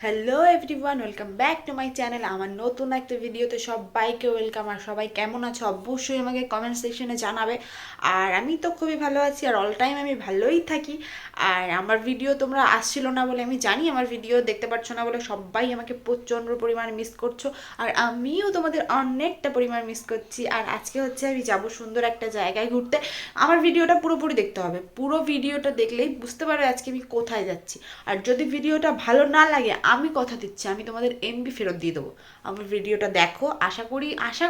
Hello everyone, welcome back to my channel. আমার নতুন একটা ভিডিওতে সবাইকে ওয়েলকাম। আর সবাই কেমন আছো অবশ্যই আমাকে কমেন্ট সেকশনে জানাবে। আর আমি তো খুবই ভালো আছি, আর অল টাইম আমি ভালোই থাকি। আর আমার ভিডিও তোমরা আসছিল না বলে, আমি জানি আমার ভিডিও দেখতে পাচ্ছ না বলে সবাই আমাকে প্রচণ্ড পরিমাণে মিস করছো। আর আমিও তোমাদের অনেকটা পরিমাণ মিস করছি। আর আজকে হচ্ছে আমি যাব সুন্দর একটা জায়গায় ঘুরতে। আমার ভিডিওটা পুরোপুরি দেখতে হবে, পুরো ভিডিওটা দেখলেই বুঝতে পারবে আজকে আমি কোথায় যাচ্ছি। আর যদি ভিডিওটা ভালো না লাগে, আমি কথা দিচ্ছি আমি তোমাদের এমবি ফেরত দিয়ে দেবো। আমার ভিডিওটা দেখো, আশা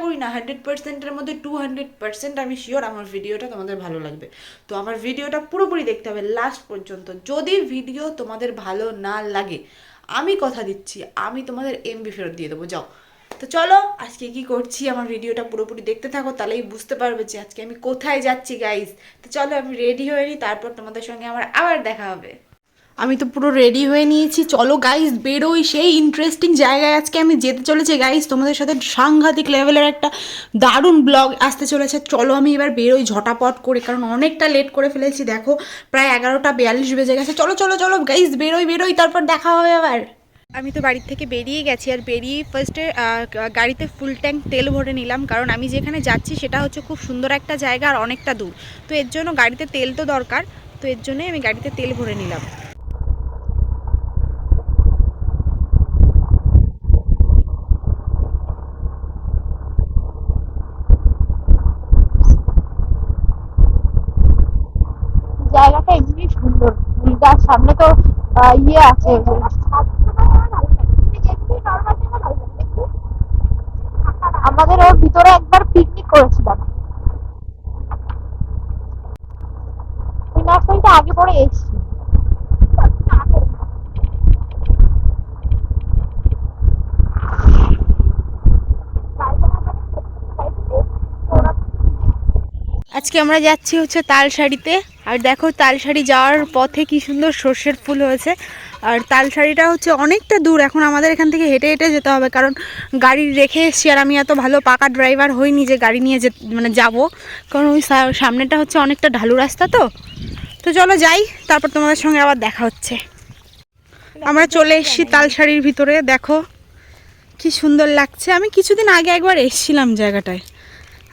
করি না 100%-এর মধ্যে 200% আমি শিওর আমার ভিডিওটা তোমাদের ভালো লাগবে। তো আমার ভিডিওটা পুরোপুরি দেখতে হবে লাস্ট পর্যন্ত। যদি ভিডিও তোমাদের ভালো না লাগে, আমি কথা দিচ্ছি আমি তোমাদের এমবি ফেরত দিয়ে দেবো। যাও, তো চলো আজকে কি করছি আমার ভিডিওটা পুরোপুরি দেখতে থাকো, তাহলেই বুঝতে পারবে যে আজকে আমি কোথায় যাচ্ছি গাইস। তো চলো আমি রেডি হয়ে নিই, তারপর তোমাদের সঙ্গে আমার আবার দেখা হবে। আমি তো পুরো রেডি হয়ে নিয়েছি, চলো গাইস বেরোই। সেই ইন্টারেস্টিং জায়গায় আজকে আমি যেতে চলেছি গাইস, তোমাদের সাথে সাংঘাতিক লেভেলের একটা দারুণ ব্লগ আসতে চলেছে। চলো আমি এবার বেরোই ঝটাপট করে, কারণ অনেকটা লেট করে ফেলেছি। দেখো প্রায় 11টা 42 বেজে গেছে। চলো চলো চলো গাইস বেরোই, তারপর দেখা হবে আবার। আমি তো বাড়ির থেকে বেরিয়ে গেছি, আর বেরিয়ে ফার্স্টে গাড়িতে ফুল ট্যাঙ্ক তেল ভরে নিলাম, কারণ আমি যেখানে যাচ্ছি সেটা হচ্ছে খুব সুন্দর একটা জায়গা আর অনেকটা দূর। তো এর জন্য গাড়িতে তেল তো দরকার, তো এর জন্যই আমি গাড়িতে তেল ভরে নিলাম। জায়গাটা এমনি সুন্দর। দীঘার সামনে তো ইয়ে আছে, আমাদের ওর ভিতরে একবার পিকনিক করেছিলাম। ওই নার্সারিটা আগে পরে এসেছি। আজকে আমরা যাচ্ছি হচ্ছে তালসারিতে। আর দেখো তালসারি যাওয়ার পথে কি সুন্দর সর্ষের ফুল হয়েছে। আর তালসারিটা হচ্ছে অনেকটা দূর, এখন আমাদের এখান থেকে হেঁটে হেঁটে যেতে হবে, কারণ গাড়ি রেখে এসছি। আর আমি এত ভালো পাকা ড্রাইভার হইনি যে গাড়ি নিয়ে যাবো, কারণ ওই সামনেটা হচ্ছে অনেকটা ঢালু রাস্তা। তো তো চলো যাই, তারপর তোমাদের সঙ্গে আবার দেখা হচ্ছে। আমরা চলে এসেছি তালসারির ভিতরে, দেখো কি সুন্দর লাগছে। আমি কিছুদিন আগে একবার এসেছিলাম জায়গাটায়।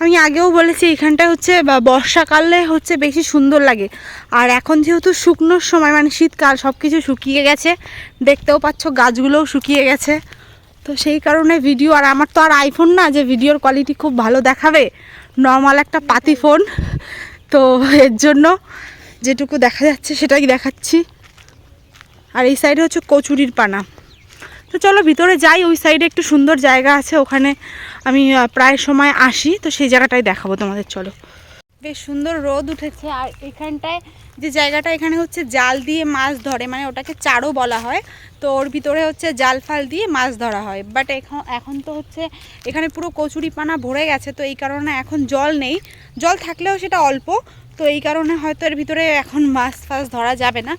আমি আগেও বলেছি এখানটা হচ্ছে বর্ষাকালে হচ্ছে বেশি সুন্দর লাগে। আর এখন যেহেতু শুকনোর সময়, মানে শীতকাল, সব কিছু শুকিয়ে গেছে, দেখতেও পাচ্ছ গাছগুলোও শুকিয়ে গেছে। তো সেই কারণে ভিডিও, আর আমার তো আর আইফোন না যে ভিডিওর কোয়ালিটি খুব ভালো দেখাবে, নর্মাল একটা পাতি ফোন। তো এর জন্য যেটুকু দেখা যাচ্ছে সেটাই দেখাচ্ছি। আর এই সাইডে হচ্ছে কচুরির পানা। তো চলো ভিতরে যাই, ওই সাইডে একটু সুন্দর জায়গা আছে, ওখানে আমি প্রায় সময় আসি, তো সেই জায়গাটাই দেখাবো তোমাদের। চলো, বেশ সুন্দর রোদ উঠেছে। আর এখানটায় যে জায়গাটা, এখানে হচ্ছে জাল দিয়ে মাছ ধরে, মানে ওটাকে চারও বলা হয়। তো ওর ভিতরে হচ্ছে জাল ফাল দিয়ে মাছ ধরা হয়। বাট এখন তো হচ্ছে এখানে পুরো কচুরি পানা ভরে গেছে, তো এই কারণে এখন জল নেই। জল থাকলেও সেটা অল্প, তো এই কারণে হয়তো এর ভিতরে এখন মাছ ফাছ ধরা যাবে না।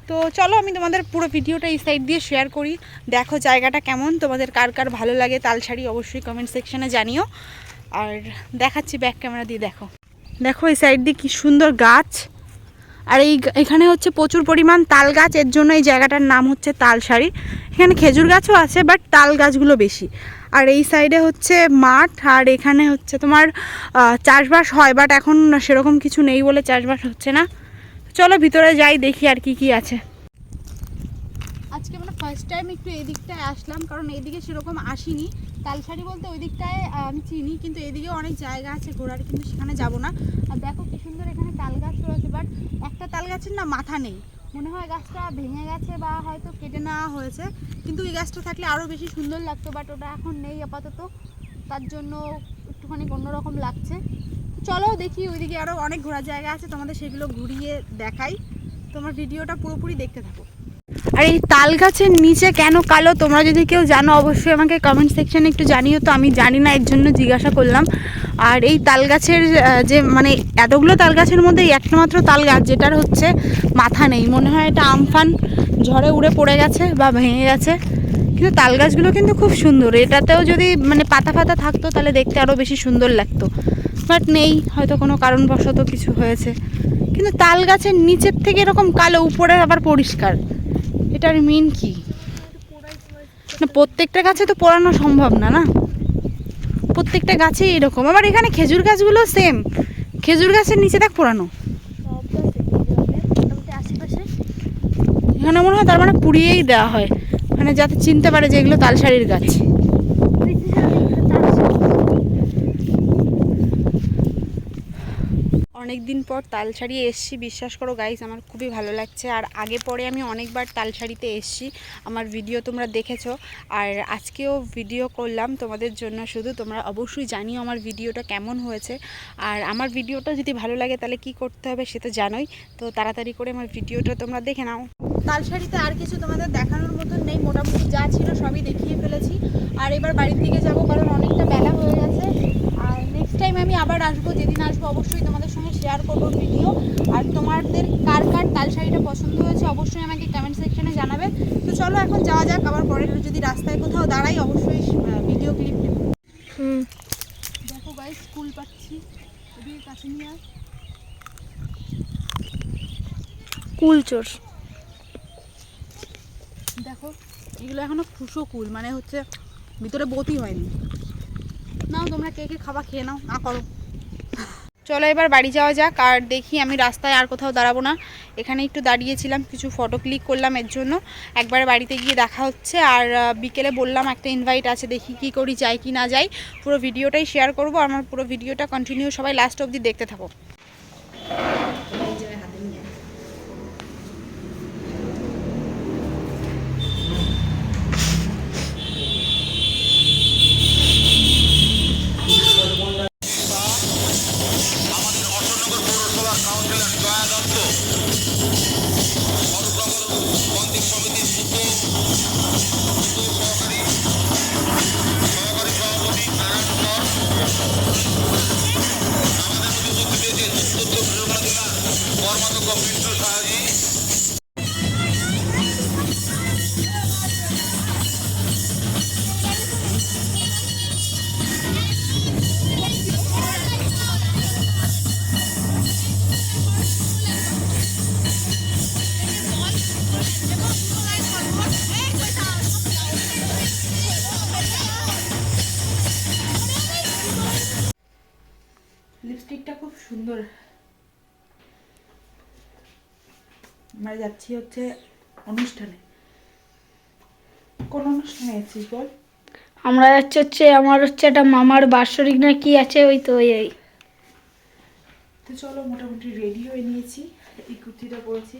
তো চলো আমি তোমাদের পুরো ভিডিওটা এই সাইড দিয়ে শেয়ার করি। দেখো জায়গাটা কেমন, তোমাদের কার কার ভালো লাগে তালসারি অবশ্যই কমেন্ট সেকশনে জানিও। আর দেখাচ্ছি ব্যাক ক্যামেরা দিয়ে। দেখো দেখো এই সাইড দিয়ে কি সুন্দর গাছ। আর এখানে হচ্ছে প্রচুর পরিমাণ তাল গাছ, এর জন্য এই জায়গাটার নাম হচ্ছে তালসারি। এখানে খেজুর গাছও আছে, বাট তাল গাছগুলো বেশি। আর এই সাইডে হচ্ছে মাঠ, আর এখানে হচ্ছে তোমার চাষবাস হয়, বাট এখন সেরকম কিছু নেই বলে চাষবাস হচ্ছে না। চলো ভিতরে যাই, দেখি আর কি কি আছে। আজকে আমরা ফার্স্ট টাইম একটু এই দিকটায় আসলাম, কারণ এইদিকে সেরকম আসিনি। তালসারি বলতে ওই দিকটায় আমি চিনি, কিন্তু এদিকে অনেক জায়গা আছে ঘোরার, কিন্তু সেখানে যাব না। আর দেখো কি সুন্দর এখানে তাল গাছ রয়েছে, বাট একটা তাল গাছের না মাথা নেই, মনে হয় গাছটা ভেঙে গেছে বা হয়তো কেটে নেওয়া হয়েছে। কিন্তু এই গাছটা থাকলে আরও বেশি সুন্দর লাগতো, বাট ওটা এখন নেই আপাতত, তার জন্য একটুখানি অন্যরকম লাগছে। চলো দেখি, ওইদিকে আরও অনেক ঘোরার জায়গা আছে, তোমাদের সেগুলো ঘুরিয়ে দেখাই। তোমার ভিডিওটা পুরোপুরি দেখতে থাকো। আর এই তাল গাছের নিচে কেন কালো, তোমরা যদি কেউ জানো অবশ্যই আমাকে কমেন্ট সেকশানে একটু জানিও। তো আমি জানি না, এর জন্য জিজ্ঞাসা করলাম। আর এই তাল গাছের যে মানে এতগুলো তাল গাছের মধ্যে একটা মাত্র তাল গাছ যেটার হচ্ছে মাথা নেই, মনে হয় এটা আমফান ঝড়ে উড়ে পড়ে গেছে বা ভেঙে গেছে। কিন্তু তাল গাছগুলো কিন্তু খুব সুন্দর, এটাতেও যদি মানে পাতা ফাতা থাকতো তাহলে দেখতে আরও বেশি সুন্দর লাগতো, বাট নেই, হয়তো কোনো কারণবশত কিছু হয়েছে। কিন্তু তাল গাছের নিচের থেকে এরকম কালো, উপরে আবার পরিষ্কার, এটার মিন কি? না প্রত্যেকটা গাছে তো পোড়ানো সম্ভব না, না প্রত্যেকটা গাছেই এরকম। আবার এখানে খেজুর গাছগুলো সেম, খেজুর গাছের নিচে দেখ পোড়ানো। সব গাছে মোটামুটি আশেপাশে এখানে মনে হয় তার মানে পুড়িয়েই দেওয়া হয়, মানে যাতে চিনতে পারে যে এগুলো তালশাড়ির গাছ। অনেক দিন পর তালশাড়ি এসছি, বিশ্বাস করো গাইস আমার খুবই ভালো লাগছে। আর আগে পরে আমি অনেকবার তালশাড়িতে এসছি, আমার ভিডিও তোমরা দেখেছো। আর আজকেও ভিডিও করলাম তোমাদের জন্য, শুধু তোমরা অবশ্যই জানিও আমার ভিডিওটা কেমন হয়েছে। আর আমার ভিডিওটা যদি ভালো লাগে তাহলে কি করতে হবে সে তো জানোই, তো তাড়াতাড়ি করে আমার ভিডিওটা তোমরা দেখে নাও। তালশাড়িতে আর কিছু তোমাদের দেখানোর মতন নেই, মোটামুটি যা ছিল সবই দেখিয়ে ফেলেছি। আর এবার বাড়ির দিকে যাব, কারণ অনেকটা বেলা হয়ে গেছে। আর নেক্সট টাইম আমি আবার আসবো, যেদিন আসবো অবশ্যই তোমাদের সঙ্গে শেয়ার করবো ভিডিও। আর তোমাদের কার কার তালশাড়িটা পছন্দ হয়েছে অবশ্যই আমাকে কমেন্ট সেকশনে জানাবে। তো চলো এখন যাওয়া যাক, আবার পরের যদি রাস্তায় কোথাও দাঁড়াই অবশ্যই ভিডিও ক্লিপ নেব। দেখো গাইস স্কুল পাচ্ছি, ওদিকে কাছে নিয়ে আয়। কুলচোর দেখো এগুলো এখনো ফুসো কুল, মানে হচ্ছে ভিতরে বতি হয়নি। নাও তোমরা কে কে খাবা খেয়ে নাও, না করো। চলো এবার বাড়ি যাওয়া যাক। আর দেখি আমি রাস্তায় আর কোথাও দাঁড়াবো না, এখানে একটু দাঁড়িয়েছিলাম, কিছু ফটো ক্লিক করলাম, এর জন্য একবারে বাড়িতে গিয়ে দেখা হচ্ছে। আর বিকেলে বললাম একটা ইনভাইট আছে, দেখি কি করি, যাই কি না যাই, পুরো ভিডিওটাই শেয়ার করবো। আমার পুরো ভিডিওটা কন্টিনিউ সবাই লাস্ট অবধি দেখতে থাকো। লিপস্টিকটা খুব সুন্দর। আমরা যাচ্ছি হচ্ছে অনুষ্ঠানে। কোন অনুষ্ঠানে যাচ্ছিস বল? আমরা হচ্ছে আমার হচ্ছে একটা মামার বাৎসরিক না কি আছে, ওই তো এই। তো চলো মোটামুটি রেডি হয়ে নিয়েছি, এই কুর্তিটা পরেছি।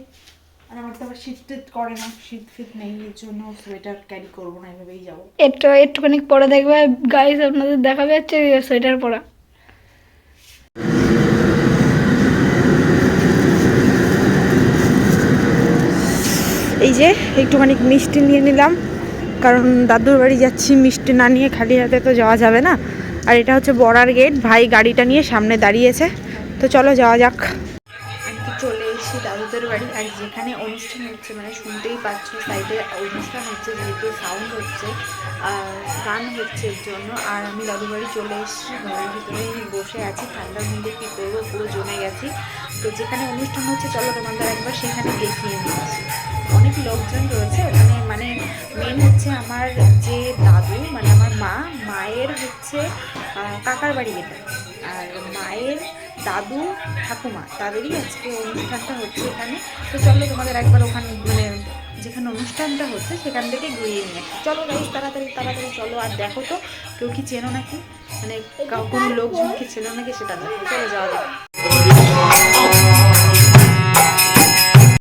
আর আমার তো আবার শীত টিত করে না, শীত ফিট নেই, এর জন্য সোয়েটার ক্যারি করবো না, এভাবেই যাবো। একটুখানি পরে দেখবে গাইস আপনাদের দেখাবে হচ্ছে সোয়েটার পরা। এই যে একটুখানি মিষ্টি নিয়ে নিলাম, কারণ দাদুর বাড়ি যাচ্ছি, মিষ্টি না নিয়ে খালি হাতে তো যাওয়া যাবে না। আর এটা হচ্ছে বড়ার গেট, ভাই গাড়িটা নিয়ে সামনে দাঁড়িয়েছে। তো চলো যাওয়া যাক। আমি তো চলে এসেছি দাদুদের বাড়ি। আর যেখানে অনুষ্ঠান হচ্ছে, মানে শুনতেই পাচ্ছ সাইডে অনুষ্ঠান হচ্ছে, যেহেতু সাউন্ড হচ্ছে, গান হচ্ছে এর জন্য। আর আমি দাদুর বাড়ি চলে এসেছি, ঘরের ভিতরেই বসে আছি, ঠান্ডার মধ্যে কী করবো, পুরো জমে গেছি। তো যেখানে অনুষ্ঠান হচ্ছে চলো তোমাদের একবার সেখানে দেখিয়ে নিচ্ছি। অনেক লোকজন রয়েছে ওখানে, মানে মেন হচ্ছে আমার যে দাদু, মানে আমার মায়ের হচ্ছে কাকার বাড়ি এটা। আর মায়ের দাদু ঠাকুমা তাদেরই আজকে অনুষ্ঠানটা হচ্ছে এখানে। তো চলো তোমাদের একবার ওখানে, মানে যেখানে অনুষ্ঠানটা হচ্ছে সেখান থেকে ঘুরিয়ে নিয়ে আসি। চলো গাইস তাড়াতাড়ি তাড়াতাড়ি চলো। আর দেখো তো কেউ কি চেনো নাকি, মানে কোনো লোকজনকে চেনো নাকি সেটা দেখো, চলে যাওয়া যাবে।